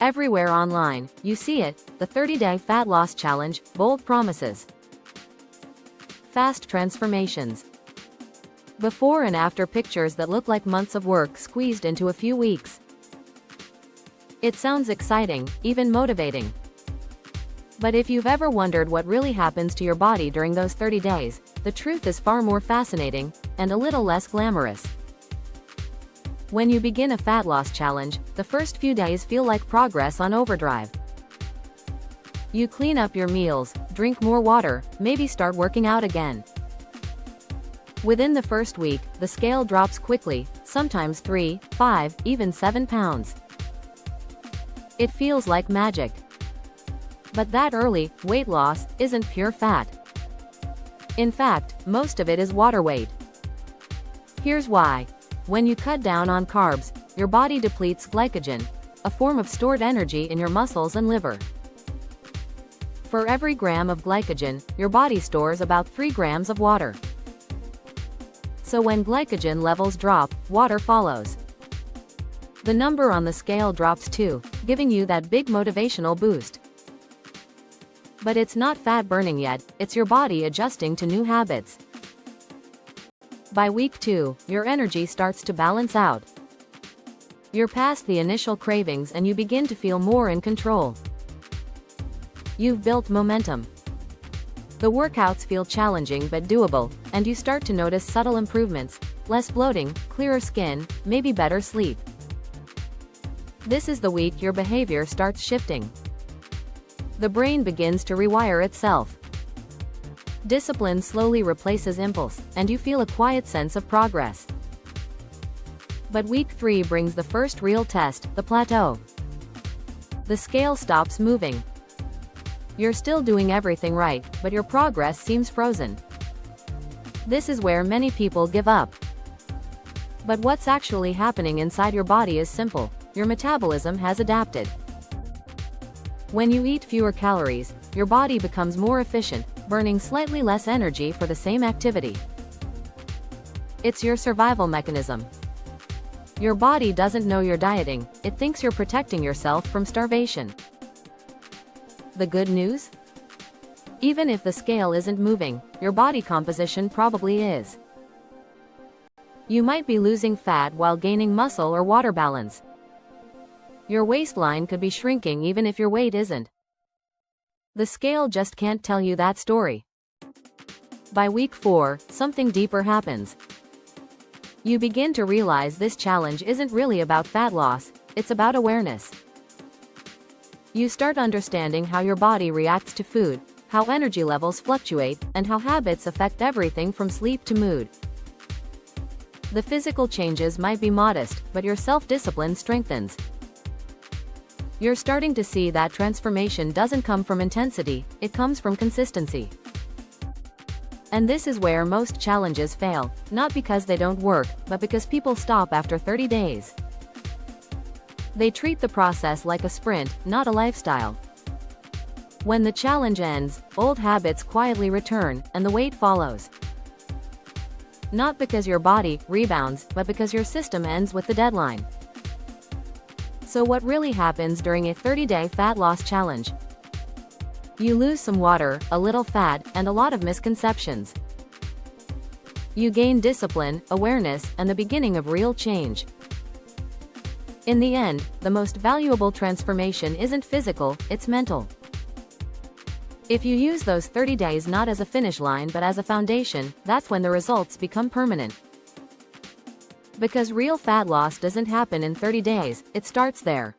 Everywhere online, you see it, the 30-day fat loss challenge, bold promises. Fast transformations. Before and after pictures that look like months of work squeezed into a few weeks. It sounds exciting, even motivating. But if you've ever wondered what really happens to your body during those 30 days, the truth is far more fascinating, and a little less glamorous. When you begin a fat loss challenge, the first few days feel like progress on overdrive. You clean up your meals, drink more water, maybe start working out again. Within the first week, the scale drops quickly, sometimes 3, 5, even 7 pounds. It feels like magic. But that early, weight loss, isn't pure fat. In fact, most of it is water weight. Here's why. When you cut down on carbs, your body depletes glycogen, a form of stored energy in your muscles and liver. For every gram of glycogen, your body stores about 3 grams of water. So when glycogen levels drop, water follows. The number on the scale drops too, giving you that big motivational boost. But it's not fat burning yet, it's your body adjusting to new habits. By week 2, your energy starts to balance out. You're past the initial cravings and you begin to feel more in control. You've built momentum. The workouts feel challenging but doable, and you start to notice subtle improvements, less bloating, clearer skin, maybe better sleep. This is the week your behavior starts shifting. The brain begins to rewire itself. Discipline slowly replaces impulse, and you feel a quiet sense of progress. But week 3 brings the first real test, the plateau. The scale stops moving. You're still doing everything right, but your progress seems frozen. This is where many people give up. But what's actually happening inside your body is simple. Your metabolism has adapted. When you eat fewer calories, your body becomes more efficient, burning slightly less energy for the same activity. It's your survival mechanism. Your body doesn't know you're dieting, it thinks you're protecting yourself from starvation. The good news? Even if the scale isn't moving, your body composition probably is. You might be losing fat while gaining muscle or water balance. Your waistline could be shrinking even if your weight isn't. The scale just can't tell you that story. By week 4, something deeper happens. You begin to realize this challenge isn't really about fat loss, it's about awareness. You start understanding how your body reacts to food, how energy levels fluctuate, and how habits affect everything from sleep to mood. The physical changes might be modest, but your self-discipline strengthens. You're starting to see that transformation doesn't come from intensity, it comes from consistency. And this is where most challenges fail, not because they don't work, but because people stop after 30 days. They treat the process like a sprint, not a lifestyle. When the challenge ends, old habits quietly return, and the weight follows. Not because your body rebounds, but because your system ends with the deadline. So what really happens during a 30-day fat loss challenge? You lose some water, a little fat, and a lot of misconceptions. You gain discipline, awareness, and the beginning of real change. In the end, the most valuable transformation isn't physical, it's mental. If you use those 30 days not as a finish line but as a foundation, that's when the results become permanent. Because real fat loss doesn't happen in 30 days, it starts there.